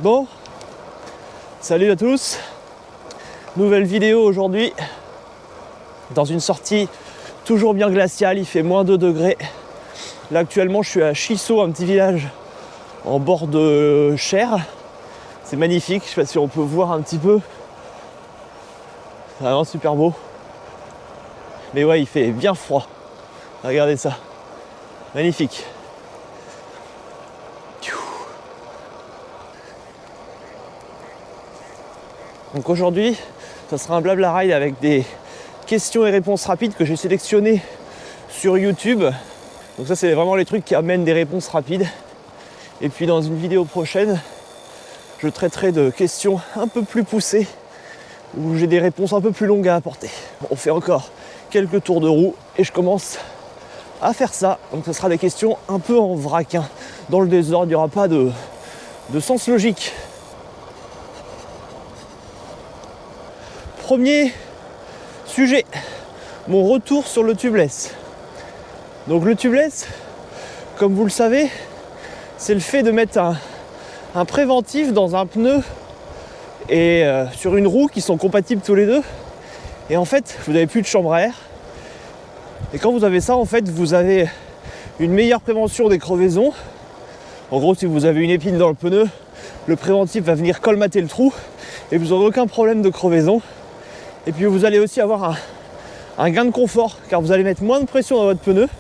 Bon, salut à tous, nouvelle vidéo aujourd'hui, dans une sortie toujours bien glaciale, il fait moins 2 degrés. Là actuellement je suis à Chisso, un petit village en bord de Cher. C'est magnifique, je sais pas si on peut voir un petit peu. C'est vraiment super beau. Mais ouais, il fait bien froid. Regardez ça, magnifique. Donc aujourd'hui, ça sera un blabla ride avec des questions et réponses rapides que j'ai sélectionnées sur YouTube. Donc ça, c'est vraiment les trucs qui amènent des réponses rapides. Et puis dans une vidéo prochaine, je traiterai de questions un peu plus poussées, où j'ai des réponses un peu plus longues à apporter. On fait encore quelques tours de roue et je commence à faire ça. Donc ce sera des questions un peu en vrac, hein. Dans le désordre, il n'y aura pas de sens logique. Premier sujet, mon retour sur le tubeless. Donc le tubeless, comme vous le savez, c'est le fait de mettre un préventif dans un pneu et sur une roue qui sont compatibles tous les deux. Et en fait, vous n'avez plus de chambre à air. Et quand vous avez ça, en fait, vous avez une meilleure prévention des crevaisons. En gros, si vous avez une épine dans le pneu, le préventif va venir colmater le trou et vous n'aurez aucun problème de crevaison. Et puis vous allez aussi avoir un gain de confort, car vous allez mettre moins de pression dans votre pneu.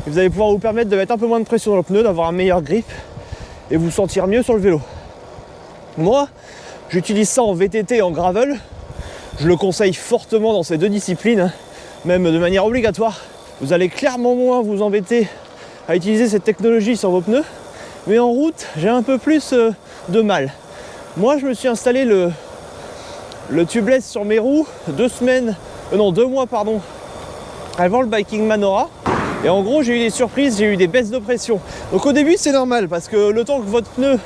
Et vous allez pouvoir vous permettre de mettre un peu moins de pression dans le pneu, d'avoir un meilleur grip et vous sentir mieux sur le vélo. Moi, j'utilise ça en VTT et en gravel. Je le conseille fortement dans ces deux disciplines, hein, même de manière obligatoire. Vous allez clairement moins vous embêter à utiliser cette technologie sur vos pneus. Mais en route, j'ai un peu plus de mal. Moi, je me suis installé le tubeless sur mes roues 2 mois avant le Biking Manora. Et en gros, j'ai eu des surprises, j'ai eu des baisses de pression. Donc au début, c'est normal, parce que le temps que votre pneu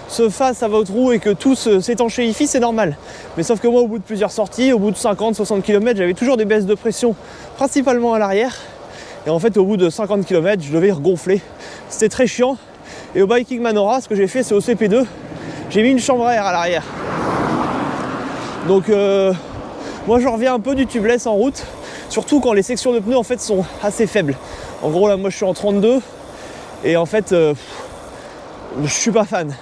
se fasse à votre roue et que tout s'étanchéifie, c'est normal. Mais sauf que moi, au bout de plusieurs sorties, au bout de 50-60 km, j'avais toujours des baisses de pression, principalement à l'arrière. Et en fait, au bout de 50 km, je devais regonfler. C'était très chiant. Et au Biking Manora, ce que j'ai fait, c'est au CP2, j'ai mis une chambre à air à l'arrière. Donc moi je reviens un peu du tubeless en route, surtout quand les sections de pneus en fait sont assez faibles. En gros là moi je suis en 32 et en fait je suis pas fan.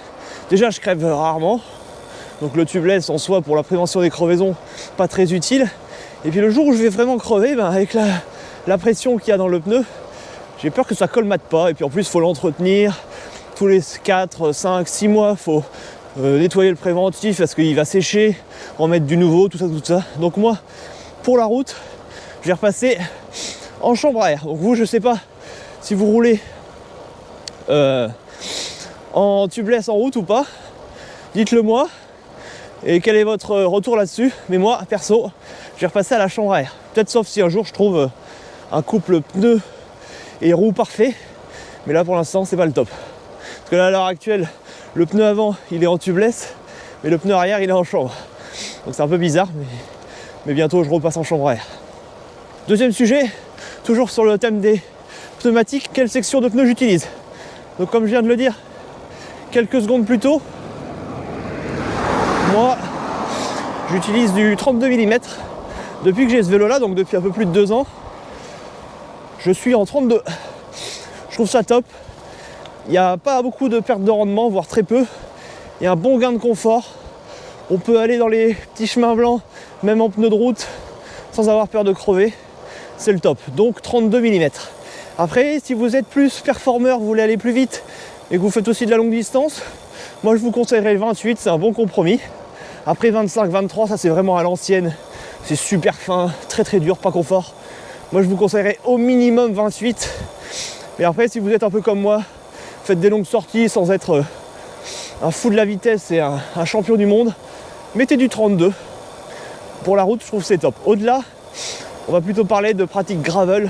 Déjà je crève rarement, donc le tubeless en soi pour la prévention des crevaisons pas très utile. Et puis le jour où je vais vraiment crever, avec la pression qu'il y a dans le pneu, j'ai peur que ça colmate pas. Et puis en plus il faut l'entretenir tous les 4, 5, 6 mois, faut nettoyer le préventif parce qu'il va sécher, en mettre du nouveau, tout ça. Donc moi, pour la route, je vais repasser en chambre à air. Donc vous, je sais pas si vous roulez en tubeless en route ou pas. Dites-le moi. Et quel est votre retour là-dessus? Mais moi, perso, je vais repasser à la chambre à air. Peut-être sauf si un jour je trouve un couple pneu et roue parfait. Mais là, pour l'instant, c'est pas le top. Parce que là, à l'heure actuelle, le pneu avant, il est en tubeless, mais le pneu arrière, il est en chambre. Donc c'est un peu bizarre, mais bientôt, je repasse en chambre à air. Deuxième sujet, toujours sur le thème des pneumatiques, quelle section de pneus j'utilise? Donc comme je viens de le dire quelques secondes plus tôt, moi, j'utilise du 32 mm. Depuis que j'ai ce vélo-là, donc depuis un peu plus de 2 ans, je suis en 32. Je trouve ça top. Il n'y a pas beaucoup de perte de rendement, voire très peu. Il y a un bon gain de confort. On peut aller dans les petits chemins blancs, même en pneus de route, sans avoir peur de crever. C'est le top. Donc 32 mm. Après, si vous êtes plus performeur, vous voulez aller plus vite et que vous faites aussi de la longue distance, moi je vous conseillerais le 28, c'est un bon compromis. Après 25, 23, ça c'est vraiment à l'ancienne. C'est super fin, très très dur, pas confort. Moi je vous conseillerais au minimum 28. Mais après, si vous êtes un peu comme moi, faites des longues sorties sans être un fou de la vitesse et un champion du monde, mettez du 32. Pour la route, je trouve que c'est top. Au-delà, on va plutôt parler de pratique gravel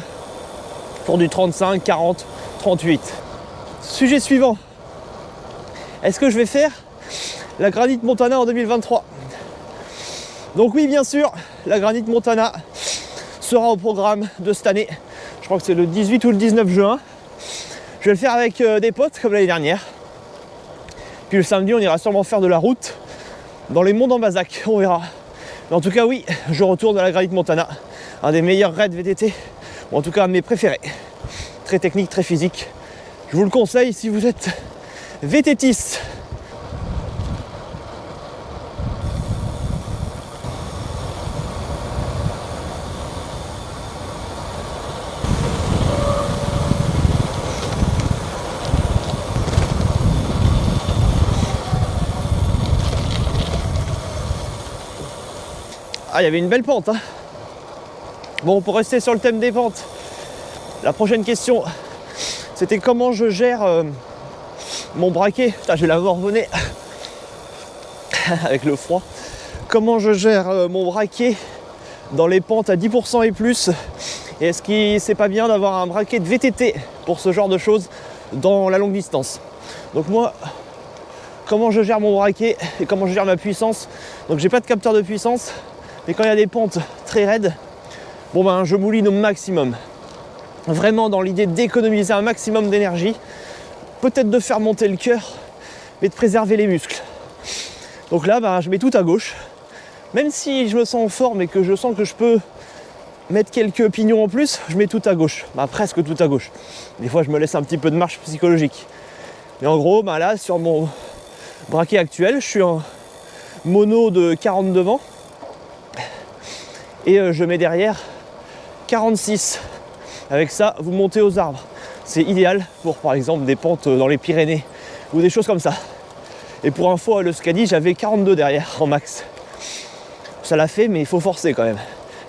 pour du 35, 40, 38. Sujet suivant. Est-ce que je vais faire la Granite Montana en 2023? Donc oui, bien sûr, la Granite Montana sera au programme de cette année. Je crois que c'est le 18 ou le 19 juin. Je vais le faire avec des potes comme l'année dernière. Puis le samedi, on ira sûrement faire de la route dans les monts d'Ambazac, on verra. Mais en tout cas, oui, je retourne à la Granite Montana, un des meilleurs raids VTT, ou en tout cas un de mes préférés. Très technique, très physique. Je vous le conseille si vous êtes VTTiste. Ah, il y avait une belle pente, hein. Bon, pour rester sur le thème des pentes, la prochaine question, c'était comment je gère mon braquet. Putain, je vais l'avoir revenir avec le froid. Comment je gère mon braquet dans les pentes à 10% et plus. Et est-ce que c'est pas bien d'avoir un braquet de VTT pour ce genre de choses dans la longue distance? Donc moi, comment je gère mon braquet et comment je gère ma puissance. Donc j'ai pas de capteur de puissance. Mais quand il y a des pentes très raides, bon ben je mouline au maximum. Vraiment dans l'idée d'économiser un maximum d'énergie, peut-être de faire monter le cœur, mais de préserver les muscles. Donc là, ben, je mets tout à gauche. Même si je me sens en forme et que je sens que je peux mettre quelques pignons en plus, je mets tout à gauche. Ben, presque tout à gauche. Des fois, je me laisse un petit peu de marche psychologique. Mais en gros, ben là, sur mon braquet actuel, je suis en mono de 40 devant. Et je mets derrière 46. Avec ça, vous montez aux arbres. C'est idéal pour, par exemple, des pentes dans les Pyrénées ou des choses comme ça. Et pour info, à l'Euskadi, j'avais 42 derrière en max. Ça l'a fait, mais il faut forcer quand même.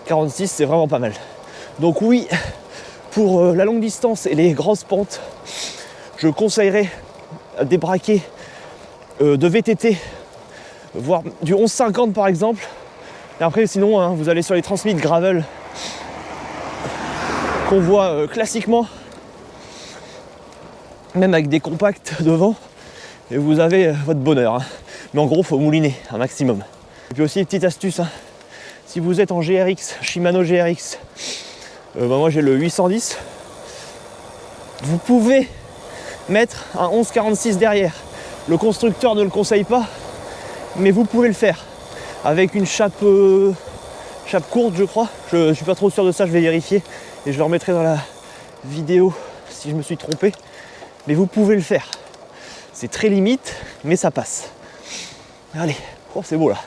46, c'est vraiment pas mal. Donc oui, pour la longue distance et les grosses pentes, je conseillerais des braquets de VTT, voire du 11,50 par exemple. Et après, sinon, hein, vous allez sur les transmis de gravel qu'on voit classiquement, même avec des compacts devant, et vous avez votre bonheur. Hein. Mais en gros, il faut mouliner un maximum. Et puis aussi, petite astuce, hein, si vous êtes en GRX, Shimano GRX, moi j'ai le 810, vous pouvez mettre un 11,46 derrière. Le constructeur ne le conseille pas, mais vous pouvez le faire. Avec une chape courte, je crois. Je suis pas trop sûr de ça, je vais vérifier. Et je le remettrai dans la vidéo si je me suis trompé. Mais vous pouvez le faire. C'est très limite, mais ça passe. Allez, oh c'est beau là.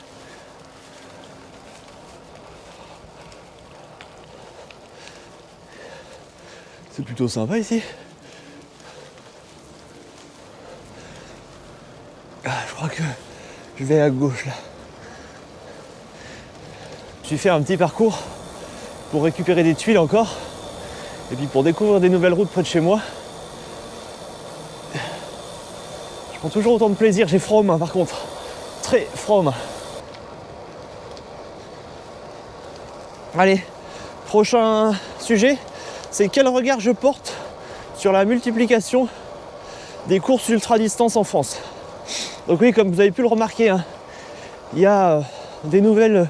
C'est plutôt sympa ici. Ah, je crois que je vais à gauche là. J'ai fait un petit parcours pour récupérer des tuiles encore et puis pour découvrir des nouvelles routes près de chez moi. Je prends toujours autant de plaisir, j'ai froid aux mains par contre, très froid aux mains. Allez, prochain sujet, c'est quel regard je porte sur la multiplication des courses ultra-distance en France. Donc oui, comme vous avez pu le remarquer, hein, il y a des nouvelles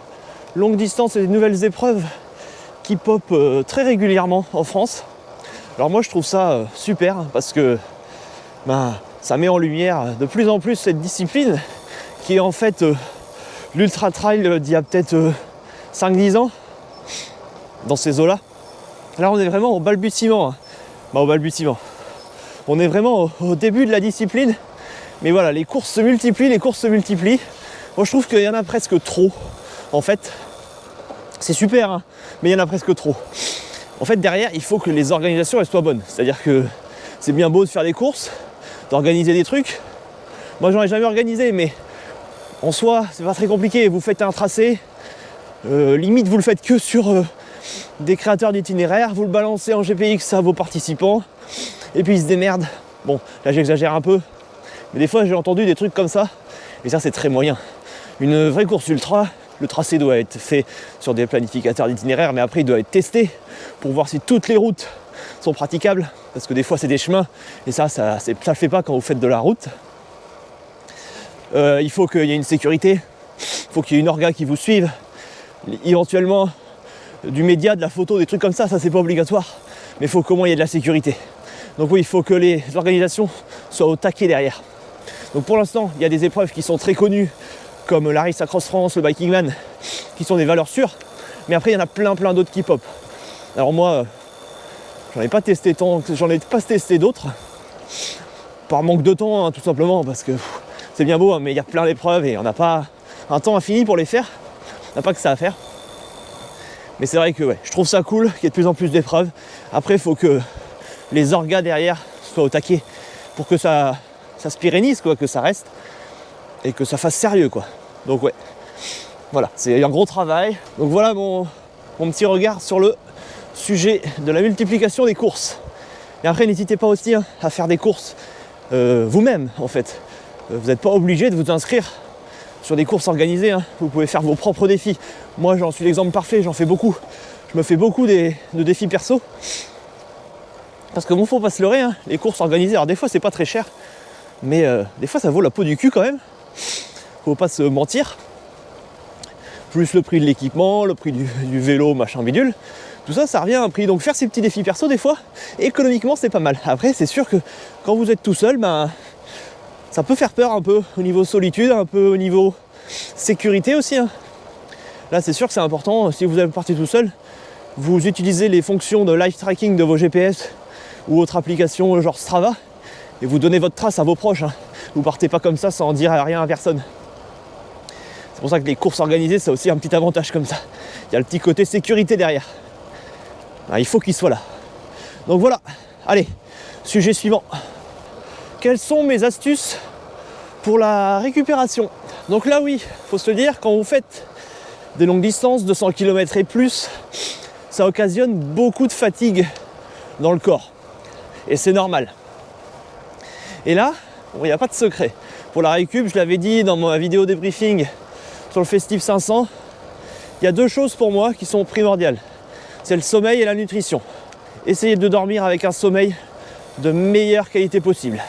longue distance et des nouvelles épreuves qui popent très régulièrement en France. Alors moi je trouve ça super parce que ça met en lumière de plus en plus cette discipline qui est en fait l'ultra trail d'il y a peut-être 5-10 ans dans ces eaux-là. Là on est vraiment au balbutiement. Hein. Au balbutiement. On est vraiment au début de la discipline. Mais voilà, les courses se multiplient, Moi je trouve qu'il y en a presque trop. En fait, c'est super, hein, mais il y en a presque trop. En fait, derrière, il faut que les organisations elles soient bonnes. C'est-à-dire que c'est bien beau de faire des courses, d'organiser des trucs. Moi, j'en ai jamais organisé, mais en soi, c'est pas très compliqué. Vous faites un tracé, limite, vous le faites que sur des créateurs d'itinéraires. Vous le balancez en GPX à vos participants, et puis ils se démerdent. Bon, là, j'exagère un peu, mais des fois, j'ai entendu des trucs comme ça, et ça, c'est très moyen. Une vraie course ultra, le tracé doit être fait sur des planificateurs d'itinéraires, mais après il doit être testé pour voir si toutes les routes sont praticables, parce que des fois c'est des chemins, et ça le fait pas quand vous faites de la route. Il faut qu'il y ait une sécurité, il faut qu'il y ait une orga qui vous suive, éventuellement du média, de la photo, des trucs comme ça c'est pas obligatoire, mais il faut qu'au moins il y ait de la sécurité. Donc oui, il faut que les organisations soient au taquet derrière. Donc pour l'instant, il y a des épreuves qui sont très connues, comme la Race Across France, le Biking Man, qui sont des valeurs sûres. Mais après, il y en a plein d'autres qui pop. Alors moi, j'en ai pas testé d'autres. Par manque de temps, hein, tout simplement, parce que c'est bien beau, hein, mais il y a plein d'épreuves et on n'a pas un temps infini pour les faire. On n'a pas que ça à faire. Mais c'est vrai que ouais, je trouve ça cool qu'il y ait de plus en plus d'épreuves. Après, il faut que les orgas derrière soient au taquet pour que ça se pérennise, quoi, que ça reste et que ça fasse sérieux, quoi. Donc ouais, voilà, c'est un gros travail. Donc voilà mon petit regard sur le sujet de la multiplication des courses. Et après, n'hésitez pas aussi, hein, à faire des courses vous-même, en fait. Vous n'êtes pas obligé de vous inscrire sur des courses organisées, hein. Vous pouvez faire vos propres défis. Moi, j'en suis l'exemple parfait, j'en fais beaucoup. Je me fais beaucoup de défis perso. Parce que bon, faut pas se leurrer, hein, les courses organisées, alors des fois c'est pas très cher, mais des fois ça vaut la peau du cul quand même. Faut pas se mentir. Plus le prix de l'équipement, le prix du vélo, machin bidule. Tout ça, ça revient à un prix. Donc faire ces petits défis perso, des fois, économiquement, c'est pas mal. Après, c'est sûr que quand vous êtes tout seul, ben, ça peut faire peur un peu au niveau solitude, un peu au niveau sécurité aussi, hein. Là, c'est sûr que c'est important, si vous êtes parti tout seul, vous utilisez les fonctions de live tracking de vos GPS ou autres applications genre Strava, et vous donnez votre trace à vos proches, hein. Vous partez pas comme ça sans dire rien à personne. C'est pour ça que les courses organisées, c'est aussi un petit avantage comme ça. Il y a le petit côté sécurité derrière. Ben, il faut qu'il soit là. Donc voilà, allez, sujet suivant. Quelles sont mes astuces pour la récupération? Donc là oui, faut se le dire, quand vous faites des longues distances, 200 km et plus, ça occasionne beaucoup de fatigue dans le corps. Et c'est normal. Et là, il n'y a pas de secret. Pour la récup, je l'avais dit dans ma vidéo débriefing sur le Festif 500, il y a deux choses pour moi qui sont primordiales. C'est le sommeil et la nutrition. Essayez de dormir avec un sommeil de meilleure qualité possible.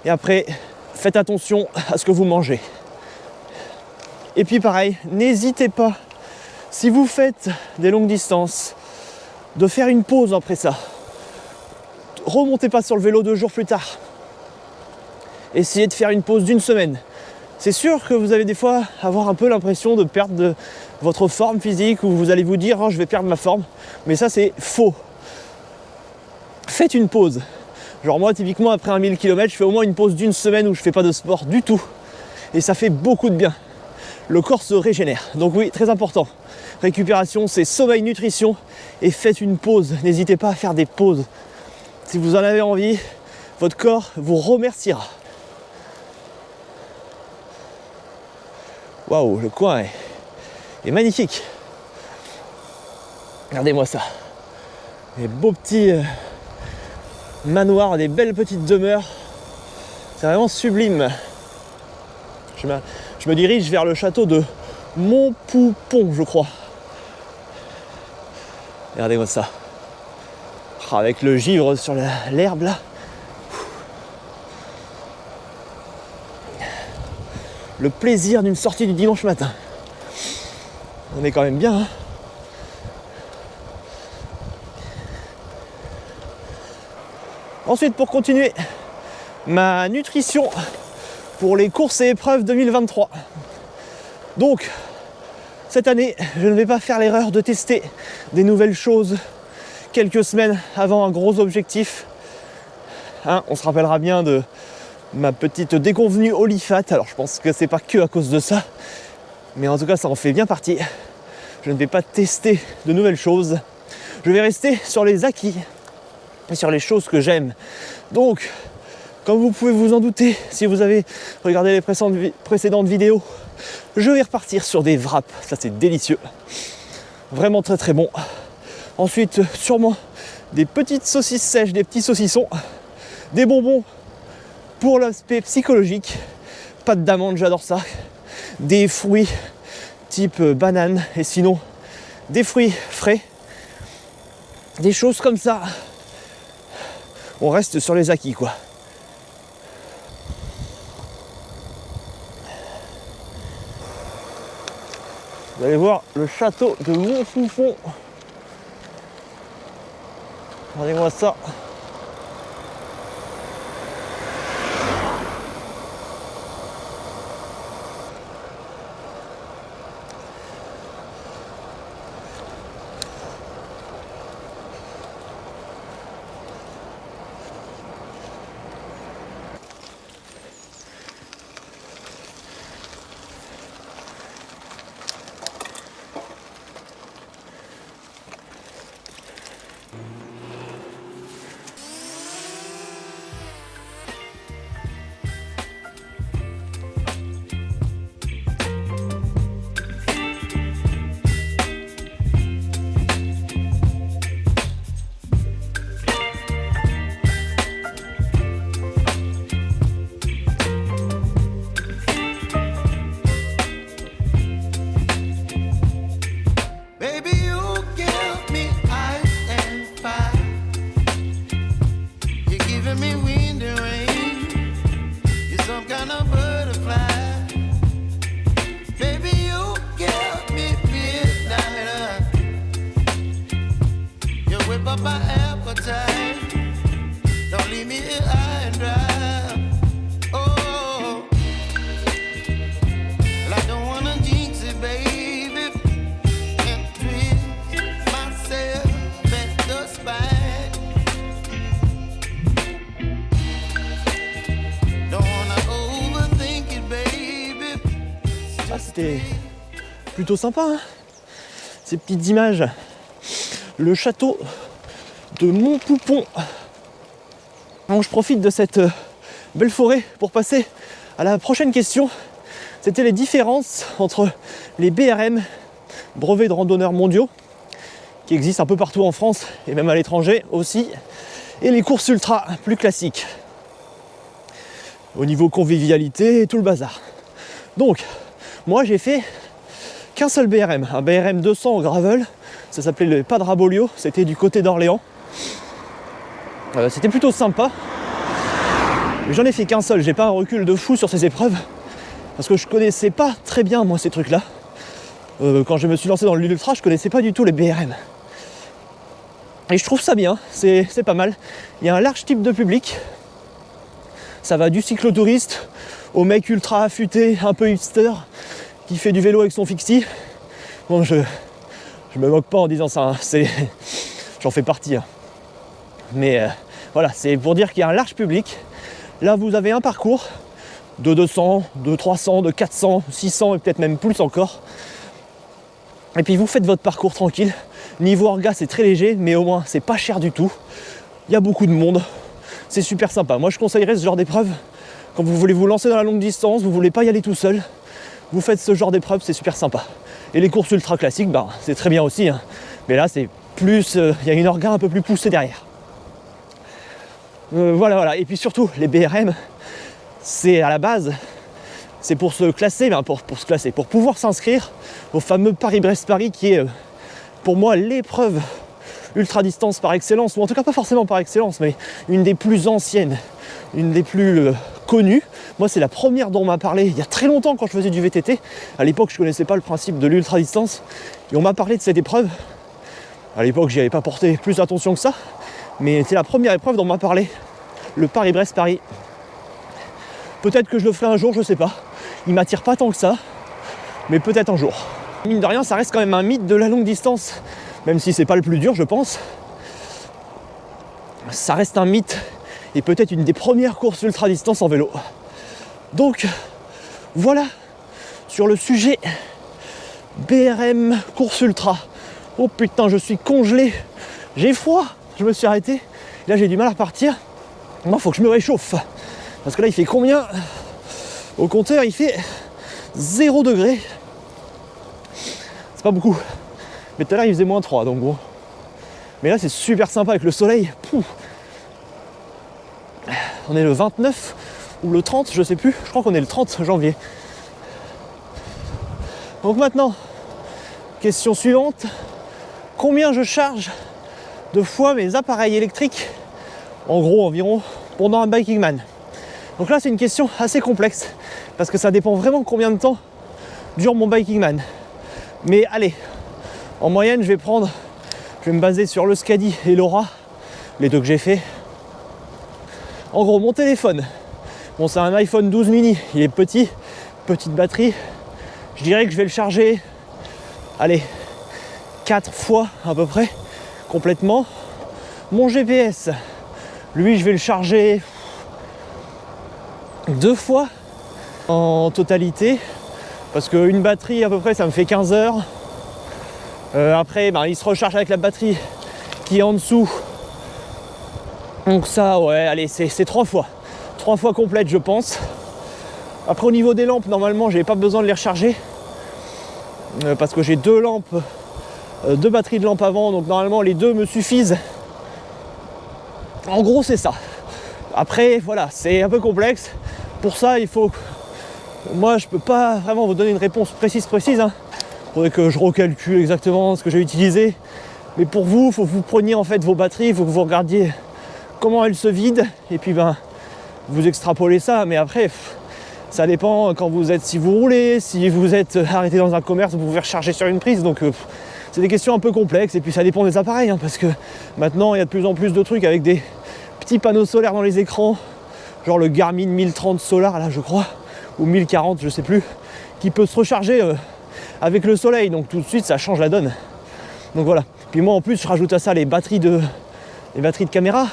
Et après, faites attention à ce que vous mangez. Et puis pareil, n'hésitez pas, si vous faites des longues distances, de faire une pause après ça. Remontez pas sur le vélo 2 jours plus tard. Essayez de faire une pause d'1 semaine. C'est sûr que vous allez des fois avoir un peu l'impression de perdre votre forme physique, ou vous allez vous dire oh, je vais perdre ma forme, mais ça c'est faux. Faites une pause. Genre moi typiquement après un 1000 km, je fais au moins une pause d'1 semaine où je fais pas de sport du tout. Et ça fait beaucoup de bien. Le corps se régénère. Donc oui, très important. Récupération, c'est sommeil, nutrition, et faites une pause. N'hésitez pas à faire des pauses. Si vous en avez envie, votre corps vous remerciera. Waouh, le coin est magnifique. Regardez-moi ça. Des beaux petits manoirs, des belles petites demeures. C'est vraiment sublime. Je me dirige vers le château de Montpoupon, je crois. Regardez-moi ça. Avec le givre sur l'herbe là. Le plaisir d'une sortie du dimanche matin. On est quand même bien, hein. Ensuite, pour continuer, ma nutrition pour les courses et épreuves 2023. Donc, cette année, je ne vais pas faire l'erreur de tester des nouvelles choses quelques semaines avant un gros objectif. Hein, on se rappellera bien de ma petite déconvenue Olifat. Alors je pense que c'est pas que à cause de ça, mais en tout cas ça en fait bien partie. Je ne vais pas tester de nouvelles choses. Je vais rester sur les acquis et sur les choses que j'aime. Donc, comme vous pouvez vous en douter, si vous avez regardé les précédentes vidéos, je vais repartir sur des wraps. Ça c'est délicieux. Vraiment très très bon. Ensuite, sûrement des petites saucisses sèches, des petits saucissons, des bonbons pour l'aspect psychologique, pâte d'amande, j'adore ça, des fruits type banane, et sinon des fruits frais, des choses comme ça. On reste sur les acquis, quoi. Vous allez voir le château de Montpoupon. Regardez-moi ça. giving me wind and rain. You're some kind of butterfly. Baby, you give me midnight. You whip up my appetite. Don't leave me here high and dry. Oh, well, I don't wanna jinx it, baby. Can't twist myself at the spine. Don't wanna overthink it, baby. Ah, c'était plutôt sympa, hein, ces petites images. Le château de Montpoupon. Donc je profite de cette belle forêt pour passer à la prochaine question. C'était les différences entre les BRM, brevets de randonneurs mondiaux, qui existent un peu partout en France et même à l'étranger aussi, et les courses ultra plus classiques, au niveau convivialité et tout le bazar. Donc, moi j'ai fait qu'un seul BRM, un BRM 200 au gravel, ça s'appelait le Padre Bolio, c'était du côté d'Orléans. C'était plutôt sympa, mais j'en ai fait qu'un seul, j'ai pas un recul de fou sur ces épreuves, parce que je connaissais pas très bien moi ces trucs là. Quand je me suis lancé dans l'ultra, je connaissais pas du tout les BRM. Et je trouve ça bien, c'est pas mal. Il y a un large type de public, ça va du cyclotouriste au mec ultra affûté, un peu hipster, qui fait du vélo avec son fixie. Bon, je me moque pas en disant ça, hein. J'en fais partie. Hein. Mais voilà, c'est pour dire qu'il y a un large public. Là, vous avez un parcours de 200, de 300, de 400, 600 et peut-être même plus encore. Et puis vous faites votre parcours tranquille. Niveau orga, c'est très léger, mais au moins, c'est pas cher du tout. Il y a beaucoup de monde. C'est super sympa. Moi, je conseillerais ce genre d'épreuve quand vous voulez vous lancer dans la longue distance, vous voulez pas y aller tout seul. Vous faites ce genre d'épreuve, c'est super sympa. Et les courses ultra classiques, bah, c'est très bien aussi. Hein. Mais là, c'est plus, y a une orga un peu plus poussée derrière. Voilà. Et puis surtout, les BRM, c'est à la base, c'est pour se classer, ben pour se classer, pour pouvoir s'inscrire au fameux Paris-Brest-Paris qui est pour moi l'épreuve ultra-distance par excellence, ou en tout cas pas forcément par excellence, mais une des plus anciennes, une des plus connues. Moi, c'est la première dont on m'a parlé il y a très longtemps quand je faisais du VTT. À l'époque, je connaissais pas le principe de l'ultra-distance et on m'a parlé de cette épreuve. À l'époque, j'y avais pas porté plus attention que ça, mais c'est la première épreuve dont on m'a parlé, le Paris-Brest-Paris. Peut-être que je le ferai un jour, je sais pas. Il m'attire pas tant que ça, mais peut-être un jour. Mine de rien, ça reste quand même un mythe de la longue distance, même si c'est pas le plus dur, je pense. Ça reste un mythe et peut-être une des premières courses ultra-distance en vélo. Donc, voilà sur le sujet BRM course ultra. Oh putain, je suis congelé, j'ai froid, je me suis arrêté. Là, j'ai du mal à repartir. Moi, faut que je me réchauffe. Parce que là, il fait combien? Au compteur, il fait 0 degré. C'est pas beaucoup. Mais tout à l'heure, il faisait moins 3, donc bon. Mais là, c'est super sympa avec le soleil. Pouf. On est le 29 ou le 30, je sais plus. Je crois qu'on est le 30 janvier. Donc maintenant, question suivante. Combien je charge de fois mes appareils électriques, en gros environ, pendant un Biking Man? Donc là, c'est une question assez complexe, parce que ça dépend vraiment combien de temps dure mon Biking Man. Mais allez, en moyenne, je vais me baser sur le Scadi et l'Aura, les deux que j'ai fait. En gros, mon téléphone, bon, c'est un iPhone 12 mini, il est petit, petite batterie. Je dirais que je vais le charger, allez, 4 fois à peu près, complètement. Mon GPS, lui, je vais le charger 2 fois en totalité, parce qu'une batterie à peu près, ça me fait 15 heures. Après, ben, il se recharge avec la batterie qui est en dessous. Donc ça, ouais, allez, c'est 3 fois. 3 fois complète, je pense. Après, au niveau des lampes, normalement, j'ai pas besoin de les recharger. Parce que j'ai 2 lampes, 2 batteries de lampes avant, donc normalement, les 2 me suffisent. En gros, c'est ça. Après, voilà, c'est un peu complexe. Pour ça, il faut... Moi, je peux pas vraiment vous donner une réponse précise. Hein. Il faudrait que je recalcule exactement ce que j'ai utilisé. Mais pour vous, il faut que vous preniez en fait vos batteries, il faut que vous regardiez comment elle se vide, et puis ben vous extrapolez ça, mais après ça dépend quand vous êtes, si vous roulez, si vous êtes arrêté dans un commerce, vous pouvez recharger sur une prise, donc c'est des questions un peu complexes, et puis ça dépend des appareils, hein, parce que maintenant il y a de plus en plus de trucs avec des petits panneaux solaires dans les écrans, genre le Garmin 1030 Solar là je crois, ou 1040 je sais plus, qui peut se recharger avec le soleil, donc tout de suite ça change la donne. Donc voilà, puis moi en plus je rajoute à ça les batteries de caméra,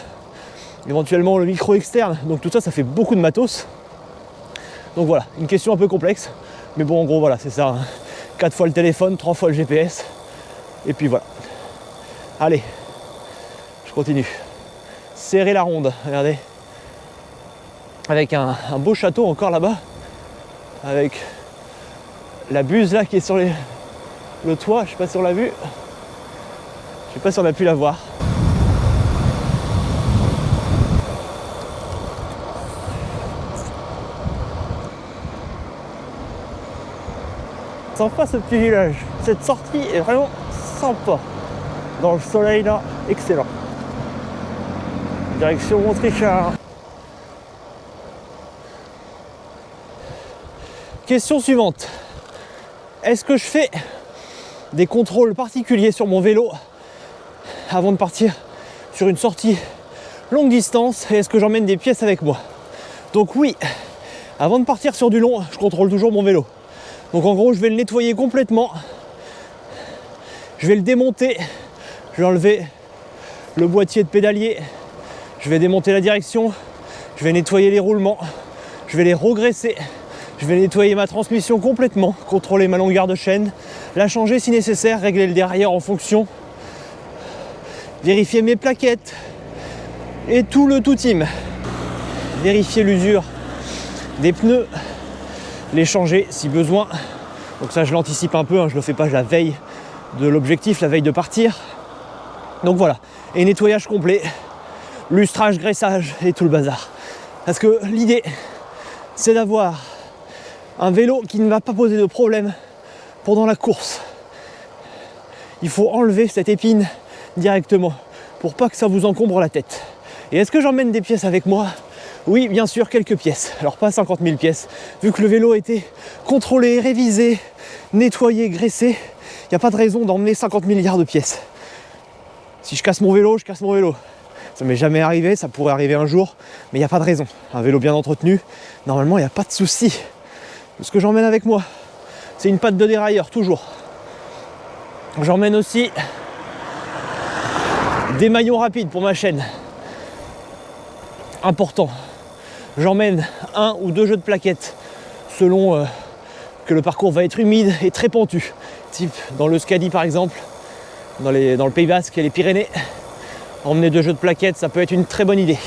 éventuellement le micro externe, donc tout ça, ça fait beaucoup de matos. Donc voilà, une question un peu complexe, mais bon en gros voilà, c'est ça, hein. 4 fois le téléphone, 3 fois le GPS, et puis voilà. Allez, je continue. Serrer la ronde, regardez. Avec un beau château encore là-bas, avec la buse là qui est sur le toit, je sais pas si on l'a vu. Je sais pas si on a pu la voir. Sympa ce petit village. Cette sortie est vraiment sympa. Dans le soleil là, excellent. Direction Montrichard. Question suivante. Est-ce que je fais des contrôles particuliers sur mon vélo avant de partir sur une sortie longue distance, et est-ce que j'emmène des pièces avec moi? Donc oui, avant de partir sur du long, je contrôle toujours mon vélo. Donc en gros, je vais le nettoyer complètement, je vais le démonter, je vais enlever le boîtier de pédalier, je vais démonter la direction, je vais nettoyer les roulements, je vais les regraisser, je vais nettoyer ma transmission complètement, contrôler ma longueur de chaîne, la changer si nécessaire, régler le dérailleur en fonction, vérifier mes plaquettes et tout le tout team. Vérifier l'usure des pneus, les changer si besoin. Donc ça je l'anticipe un peu, hein, je le fais pas la veille de l'objectif, la veille de partir. Donc voilà, et nettoyage complet, lustrage, graissage et tout le bazar. Parce que l'idée c'est d'avoir un vélo qui ne va pas poser de problème pendant la course. Il faut enlever cette épine directement pour pas que ça vous encombre la tête. Et est-ce que j'emmène des pièces avec moi? Oui, bien sûr, quelques pièces. Alors pas 50 000 pièces. Vu que le vélo a été contrôlé, révisé, nettoyé, graissé, il n'y a pas de raison d'emmener 50 milliards de pièces. Si je casse mon vélo, je casse mon vélo. Ça m'est jamais arrivé, ça pourrait arriver un jour, mais il n'y a pas de raison. Un vélo bien entretenu, normalement, il n'y a pas de souci. Ce que j'emmène avec moi, c'est une patte de dérailleur, toujours. J'emmène aussi des maillons rapides pour ma chaîne. Important. J'emmène 1 ou 2 jeux de plaquettes selon que le parcours va être humide et très pentu. Type dans le Scadi par exemple, dans le Pays Basque et les Pyrénées. Emmener 2 jeux de plaquettes, ça peut être une très bonne idée.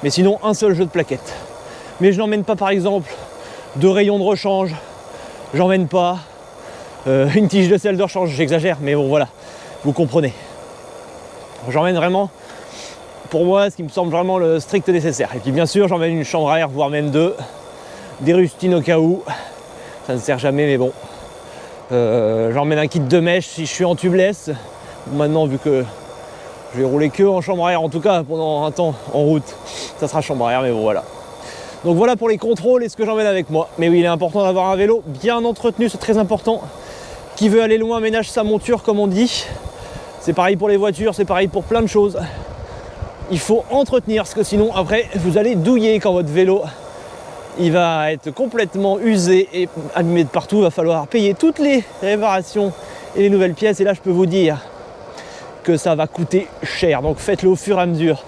Mais sinon, un seul jeu de plaquettes. Mais je n'emmène pas par exemple 2 rayons de rechange. J'emmène pas une tige de sel de rechange, j'exagère, mais bon voilà, vous comprenez. J'emmène vraiment, pour moi, ce qui me semble vraiment le strict nécessaire. Et puis bien sûr, j'emmène une chambre à air, voire même 2, des rustines au cas où, ça ne sert jamais, mais bon. J'emmène un kit de mèche si je suis en tubeless. Maintenant, vu que je vais rouler que en chambre à air, en tout cas pendant un temps en route, ça sera chambre à air, mais bon voilà. Donc voilà pour les contrôles et ce que j'emmène avec moi. Mais oui, il est important d'avoir un vélo bien entretenu, c'est très important. Qui veut aller loin ménage sa monture, comme on dit. C'est pareil pour les voitures, c'est pareil pour plein de choses. Il faut entretenir, parce que sinon après vous allez douiller quand votre vélo il va être complètement usé et abîmé de partout. Il va falloir payer toutes les réparations et les nouvelles pièces. Et là je peux vous dire que ça va coûter cher. Donc faites-le au fur et à mesure.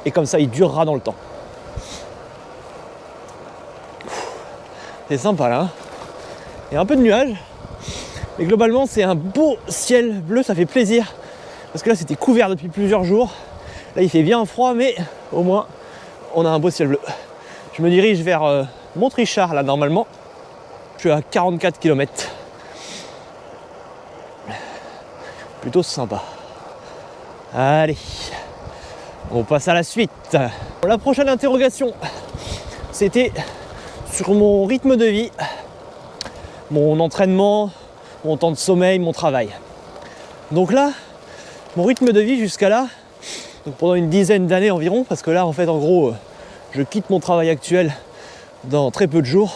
Et comme ça il durera dans le temps. C'est sympa là. Il y a un peu de nuages. Mais globalement c'est un beau ciel bleu, ça fait plaisir. Parce que là c'était couvert depuis plusieurs jours. Là il fait bien froid, mais au moins on a un beau ciel bleu. Je me dirige vers Montrichard là normalement. Je suis à 44 km. Plutôt sympa. Allez, on passe à la suite. La prochaine interrogation, c'était sur mon rythme de vie, mon entraînement, mon temps de sommeil, mon travail. Donc là, mon rythme de vie jusqu'à là, Donc pendant une dizaine d'années environ, parce que là en fait en gros je quitte mon travail actuel dans très peu de jours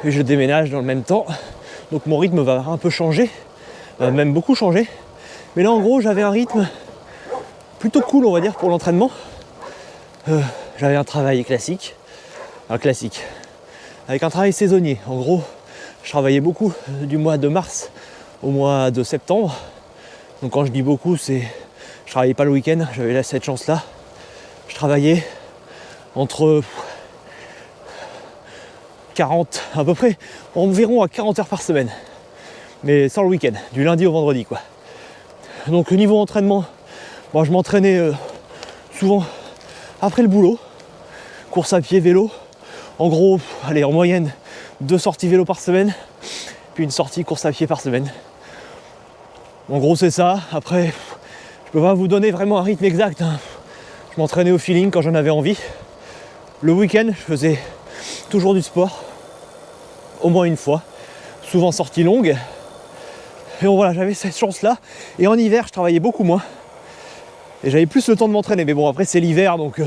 et je déménage dans le même temps. Donc mon rythme va un peu changer, même beaucoup changer. Mais là en gros j'avais un rythme plutôt cool on va dire pour l'entraînement. J'avais un travail classique, avec un travail saisonnier. En gros, je travaillais beaucoup du mois de mars au mois de septembre. Donc quand je dis beaucoup, c'est je travaillais pas le week-end, j'avais cette chance-là. Je travaillais entre 40, à peu près, environ à 40 heures par semaine. Mais sans le week-end, du lundi au vendredi quoi. Donc au niveau entraînement, bon, je m'entraînais souvent après le boulot, course à pied, vélo. En gros, allez, en moyenne, 2 sorties vélo par semaine, puis une sortie course à pied par semaine. En gros, c'est ça. Après, je peux pas vous donner vraiment un rythme exact, hein. Je m'entraînais au feeling quand j'en avais envie. Le week-end, je faisais toujours du sport, au moins une fois, souvent sortie longue. Et bon, voilà, j'avais cette chance-là. Et en hiver, je travaillais beaucoup moins. Et j'avais plus le temps de m'entraîner. Mais bon, après, c'est l'hiver, donc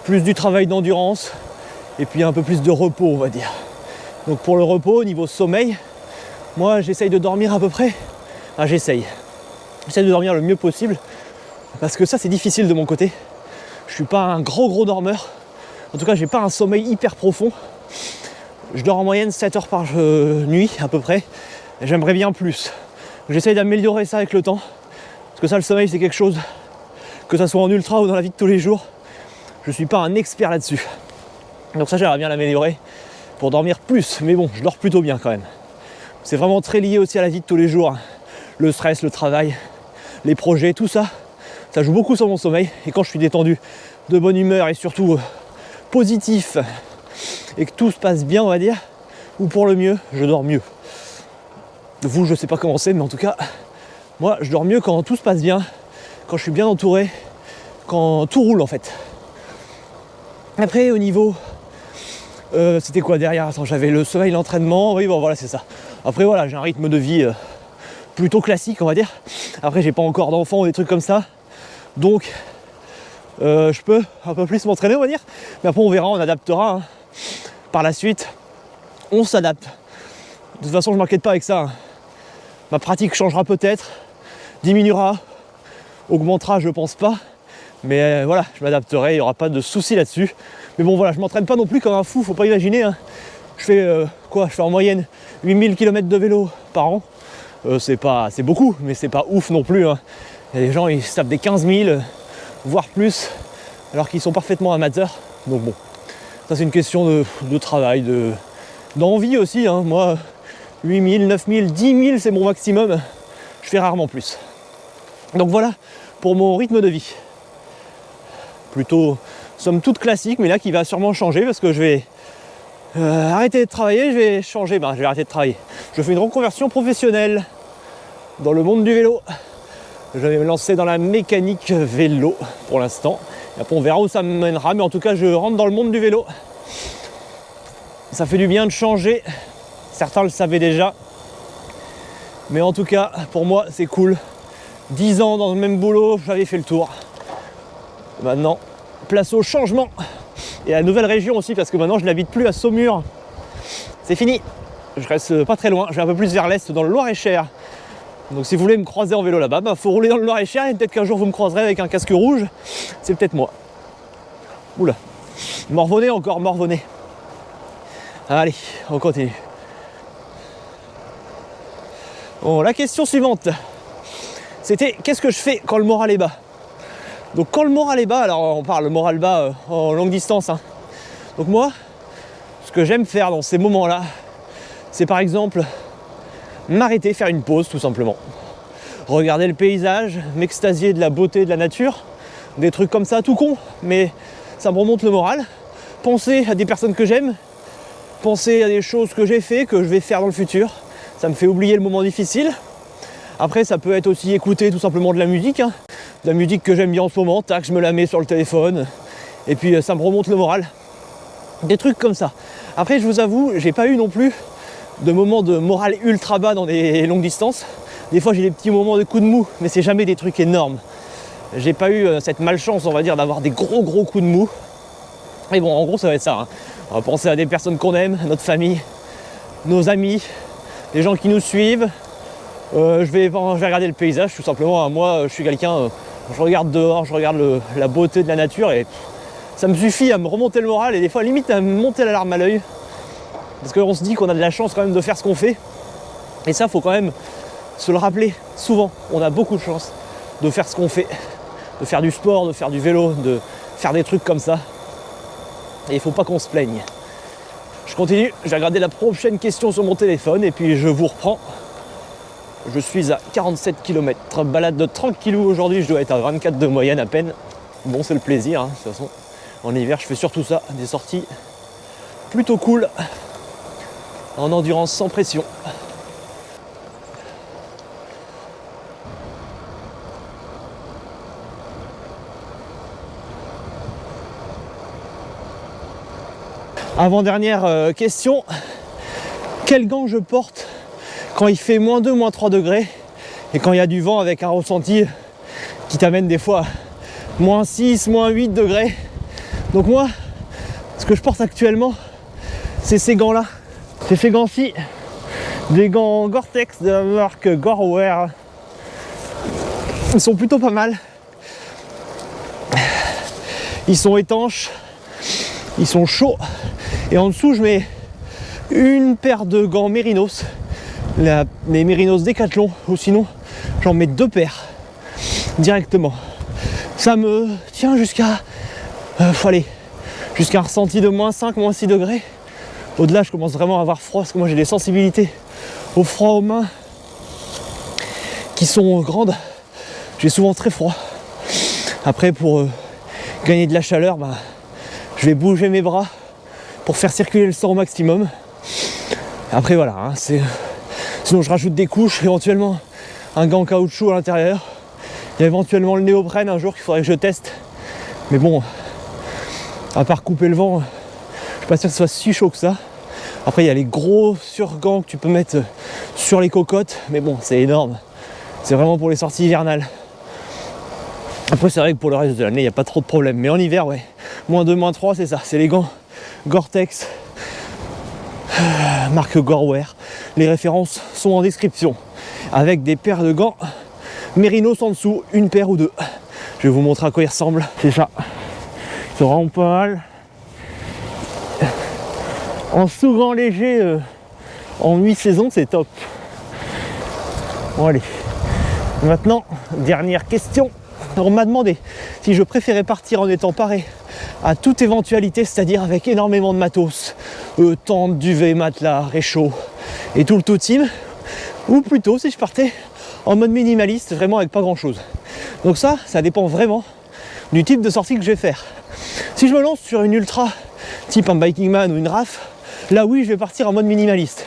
plus du travail d'endurance. Et puis un peu plus de repos, on va dire. Donc pour le repos, niveau sommeil, moi j'essaye de dormir à peu près. J'essaye de dormir le mieux possible. Parce que ça c'est difficile de mon côté. Je suis pas un gros dormeur. En tout cas, j'ai pas un sommeil hyper profond. Je dors en moyenne 7 heures par nuit à peu près. Et j'aimerais bien plus. J'essaye d'améliorer ça avec le temps. Parce que ça, le sommeil, c'est quelque chose, que ça soit en ultra ou dans la vie de tous les jours, je suis pas un expert là-dessus. Donc ça, j'aimerais bien l'améliorer pour dormir plus. Mais bon, je dors plutôt bien quand même. C'est vraiment très lié aussi à la vie de tous les jours. Le stress, le travail, les projets, tout ça, ça joue beaucoup sur mon sommeil. Et quand je suis détendu, de bonne humeur et surtout positif, et que tout se passe bien, on va dire, ou pour le mieux, je dors mieux. Vous, je sais pas comment c'est, mais en tout cas, moi, je dors mieux quand tout se passe bien, quand je suis bien entouré, quand tout roule en fait. Après, au niveau... c'était quoi derrière? Attends, j'avais le sommeil, l'entraînement, oui bon voilà c'est ça. Après voilà, j'ai un rythme de vie plutôt classique on va dire. Après j'ai pas encore d'enfants ou des trucs comme ça. Donc je peux un peu plus m'entraîner on va dire. Mais après on verra, on adaptera. Hein. Par la suite, on s'adapte. De toute façon je m'inquiète pas avec ça. Hein. Ma pratique changera peut-être, diminuera, augmentera je pense pas. Mais voilà, je m'adapterai, il n'y aura pas de souci là-dessus. Mais bon voilà, je m'entraîne pas non plus comme un fou, faut pas imaginer. Hein. Je fais je fais en moyenne 8000 km de vélo par an. C'est beaucoup, mais c'est pas ouf non plus. Hein. Il y a des gens, ils se tapent des 15 000, voire plus, alors qu'ils sont parfaitement amateurs. Donc bon, ça c'est une question de travail, d'envie aussi. Hein. Moi, 8000, 9000, 10 000 c'est mon maximum. Je fais rarement plus. Donc voilà pour mon rythme de vie. Plutôt somme toute classique, mais là qui va sûrement changer parce que je vais arrêter de travailler, je vais changer, je vais arrêter de travailler. Je fais une reconversion professionnelle dans le monde du vélo. Je vais me lancer dans la mécanique vélo pour l'instant. Et après on verra où ça me mènera, mais en tout cas je rentre dans le monde du vélo. Ça fait du bien de changer, certains le savaient déjà. Mais en tout cas, pour moi c'est cool. 10 ans dans le même boulot, j'avais fait le tour. Maintenant, place au changement et à la nouvelle région aussi parce que maintenant je n'habite plus à Saumur. C'est fini. Je reste pas très loin, je vais un peu plus vers l'est dans le Loir-et-Cher. Donc si vous voulez me croiser en vélo là-bas, faut rouler dans le Loir-et-Cher et peut-être qu'un jour vous me croiserez avec un casque rouge. C'est peut-être moi. Oula. Morvonnais encore, Morvonnais. Allez, on continue. Bon, la question suivante, c'était qu'est-ce que je fais quand le moral est bas? Donc quand le moral est bas, alors on parle le moral bas en longue distance. Hein. Donc moi, ce que j'aime faire dans ces moments-là, c'est par exemple m'arrêter, faire une pause tout simplement. Regarder le paysage, m'extasier de la beauté de la nature, des trucs comme ça, tout con, mais ça me remonte le moral. Penser à des personnes que j'aime, penser à des choses que j'ai fait, que je vais faire dans le futur. Ça me fait oublier le moment difficile. Après, ça peut être aussi écouter tout simplement de la musique. Hein. De la musique que j'aime bien en ce moment, tac, je me la mets sur le téléphone. Et puis ça me remonte le moral. Des trucs comme ça. Après, je vous avoue, j'ai pas eu non plus de moments de moral ultra bas dans des longues distances. Des fois, j'ai des petits moments de coups de mou, mais c'est jamais des trucs énormes. j'ai pas eu cette malchance, on va dire, d'avoir des gros coups de mou. Et bon, en gros, ça va être ça. Hein. On va penser à des personnes qu'on aime, notre famille, nos amis, les gens qui nous suivent. Je vais regarder le paysage, tout simplement. Moi, je suis quelqu'un, je regarde dehors, je regarde la beauté de la nature et ça me suffit à me remonter le moral et des fois, limite, à me monter la larme à l'œil. Parce qu'on se dit qu'on a de la chance quand même de faire ce qu'on fait. Et ça, faut quand même se le rappeler souvent. On a beaucoup de chance de faire ce qu'on fait, de faire du sport, de faire du vélo, de faire des trucs comme ça. Et il faut pas qu'on se plaigne. Je continue, je vais regarder la prochaine question sur mon téléphone et puis je vous reprends. Je suis à 47 km, balade de 30 kg aujourd'hui, je dois être à 24 de moyenne à peine. Bon, c'est le plaisir, hein, de toute façon. En hiver, je fais surtout ça, des sorties plutôt cool, en endurance sans pression. Avant-dernière question, quel gant je porte quand il fait moins 2, moins 3 degrés et quand il y a du vent avec un ressenti qui t'amène des fois moins 6, moins 8 degrés. Donc moi, ce que je porte actuellement, c'est ces gants-là. C'est ces gants-ci, des gants Gore-Tex de la marque Gorewear. Ils sont plutôt pas mal. Ils sont étanches, ils sont chauds. Et en dessous, je mets une paire de gants Mérinos, les Mérinos Décathlon, ou sinon, j'en mets 2 paires directement. Ça me tient jusqu'à jusqu'à un ressenti de moins 5, moins 6 degrés. Au-delà, je commence vraiment à avoir froid parce que moi j'ai des sensibilités au froid aux mains qui sont grandes. J'ai souvent très froid. Après, pour gagner de la chaleur, je vais bouger mes bras pour faire circuler le sang au maximum. Après voilà, hein, sinon je rajoute des couches, éventuellement un gant caoutchouc à l'intérieur. Il y a éventuellement le néoprène un jour qu'il faudrait que je teste. Mais bon, à part couper le vent, je suis pas sûr que ce soit si chaud que ça. Après il y a les gros surgants que tu peux mettre sur les cocottes, mais bon, c'est énorme. C'est vraiment pour les sorties hivernales. Après c'est vrai que pour le reste de l'année, il n'y a pas trop de problème. Mais en hiver, ouais, moins 2, moins 3, c'est ça, c'est les gants Gore-Tex, marque Gorewear. Les références sont en description. Avec des paires de gants Mérinos en dessous, une paire ou 2. Je vais vous montrer à quoi ils ressemblent. C'est ça. Ils sont vraiment pas mal. En sous-gants léger, en mi-saison, c'est top. Bon allez. Maintenant, dernière question. On m'a demandé si je préférais partir en étant paré à toute éventualité, c'est-à-dire avec énormément de matos, tente, duvet, matelas, réchaud et tout le tout team, ou plutôt si je partais en mode minimaliste, vraiment avec pas grand-chose. Donc ça dépend vraiment du type de sortie que je vais faire. Si je me lance sur une ultra, type un Biking Man ou une RAF, là oui, je vais partir en mode minimaliste.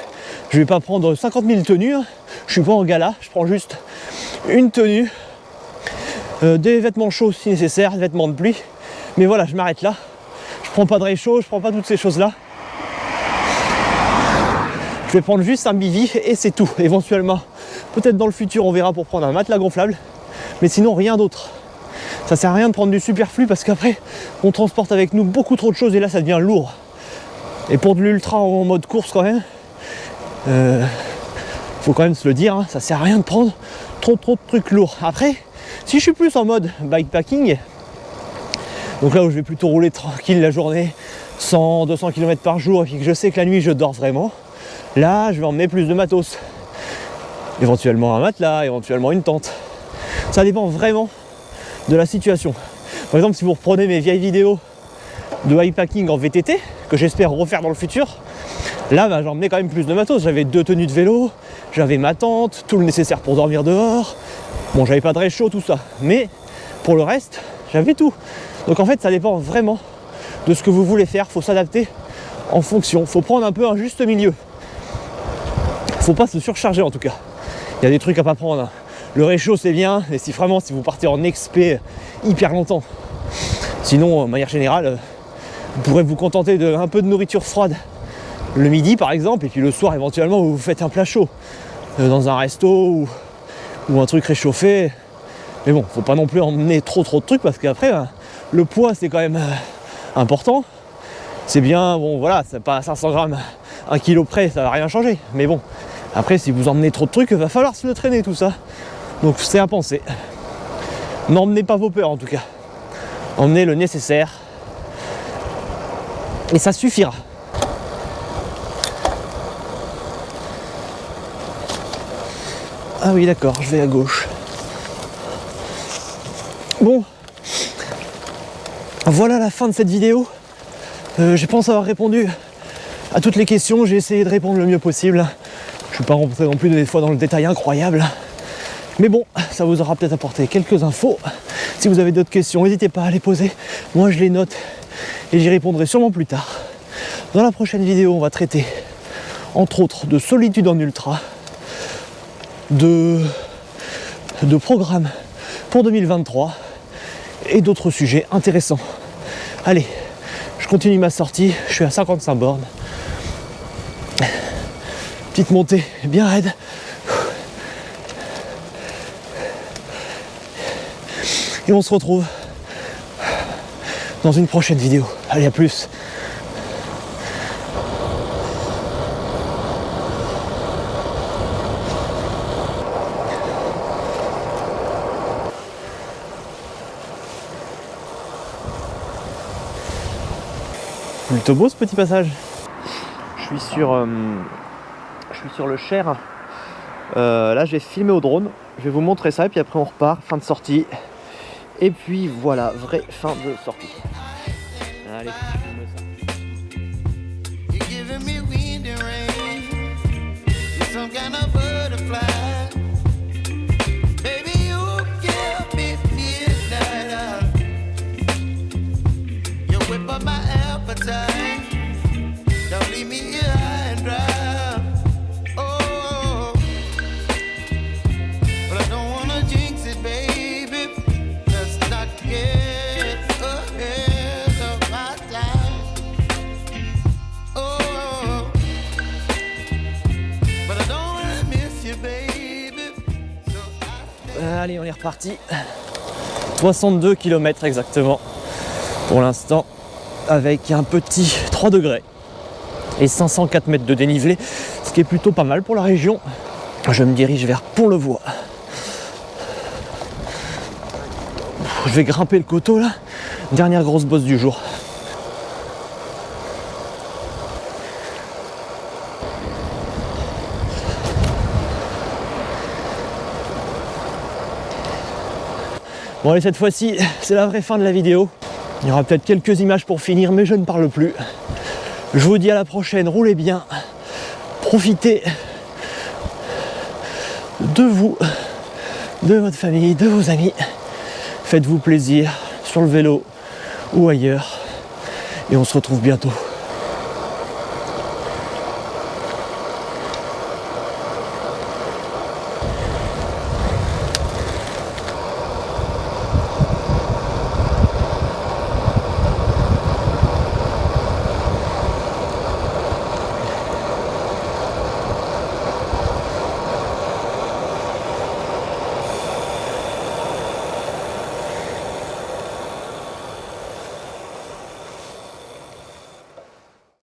Je vais pas prendre 50 000 tenues, je suis pas en gala, je prends juste une tenue, des vêtements chauds si nécessaire, des vêtements de pluie. Mais voilà, je m'arrête là. Je prends pas de réchaud, je prends pas toutes ces choses-là. Je vais prendre juste un bivy et c'est tout. Éventuellement, peut-être dans le futur, on verra pour prendre un matelas gonflable. Mais sinon, rien d'autre. Ça sert à rien de prendre du superflu parce qu'après, on transporte avec nous beaucoup trop de choses et là, ça devient lourd. Et pour de l'ultra en mode course quand même, faut quand même se le dire, hein, ça sert à rien de prendre trop de trucs lourds. Après, si je suis plus en mode bikepacking, donc là où je vais plutôt rouler tranquille la journée, 100, 200 km par jour, et puis que je sais que la nuit je dors vraiment, là je vais emmener plus de matos. Éventuellement un matelas, éventuellement une tente. Ça dépend vraiment de la situation. Par exemple, si vous reprenez mes vieilles vidéos de bikepacking en VTT, que j'espère refaire dans le futur, là j'ai emmené quand même plus de matos. J'avais 2 tenues de vélo, j'avais ma tente, tout le nécessaire pour dormir dehors. Bon, j'avais pas de réchaud, tout ça, mais pour le reste, j'avais tout. Donc en fait, ça dépend vraiment de ce que vous voulez faire. Faut s'adapter en fonction. Faut prendre un peu un juste milieu. Faut pas se surcharger en tout cas. Il y a des trucs à pas prendre. Le réchaud c'est bien, et si vous partez en expé hyper longtemps. Sinon, de manière générale, vous pourrez vous contenter d'un peu de nourriture froide le midi par exemple, et puis le soir éventuellement vous faites un plat chaud dans un resto ou un truc réchauffé. Mais bon, faut pas non plus emmener trop de trucs parce qu'après, le poids c'est quand même important. C'est bien, bon voilà, c'est pas 500 grammes, 1 kilo près, ça va rien changer. Mais bon, après si vous emmenez trop de trucs, il va falloir se le traîner tout ça. Donc c'est à penser. N'emmenez pas vos peurs en tout cas. Emmenez le nécessaire. Et ça suffira. Ah oui d'accord, je vais à gauche. Bon, voilà la fin de cette vidéo. Je pense avoir répondu à toutes les questions. J'ai essayé de répondre le mieux possible. Je ne suis pas rentré non plus des fois dans le détail incroyable. Mais bon, ça vous aura peut-être apporté quelques infos. Si vous avez d'autres questions, n'hésitez pas à les poser. Moi, je les note et j'y répondrai sûrement plus tard. Dans la prochaine vidéo, on va traiter, entre autres, de solitude en ultra, de programme pour 2023 et d'autres sujets intéressants. Allez, je continue ma sortie. Je suis à 55 bornes. Petite montée bien raide. Et on se retrouve dans une prochaine vidéo. Allez, à plus. Plutôt beau ce petit passage. Je suis sur le Cher. Là, je vais filmer au drone. Je vais vous montrer ça et puis après on repart. Fin de sortie. Et puis voilà, vraie fin de sortie. Allez, je filme ça. You're giving me wind and rain. You're some kind of butterfly. Baby, you give me midnight. You whip up my appetite. Don't leave me here high and dry. Oh, but I don't wanna jinx it, baby. Let's not get ahead of my time. Oh, but I don't wanna miss you, baby. So Allez, on est reparti. 62 km exactement pour l'instant, avec un petit 3 degrés et 504 mètres de dénivelé, ce qui est plutôt pas mal pour la région. Je me dirige vers Pont-le-Voix. Je vais grimper le coteau là, dernière grosse bosse du jour. Bon allez, cette fois-ci, c'est la vraie fin de la vidéo. Il y aura peut-être quelques images pour finir, mais je ne parle plus. Je vous dis à la prochaine, roulez bien, profitez de vous, de votre famille, de vos amis. Faites-vous plaisir sur le vélo ou ailleurs. Et on se retrouve bientôt.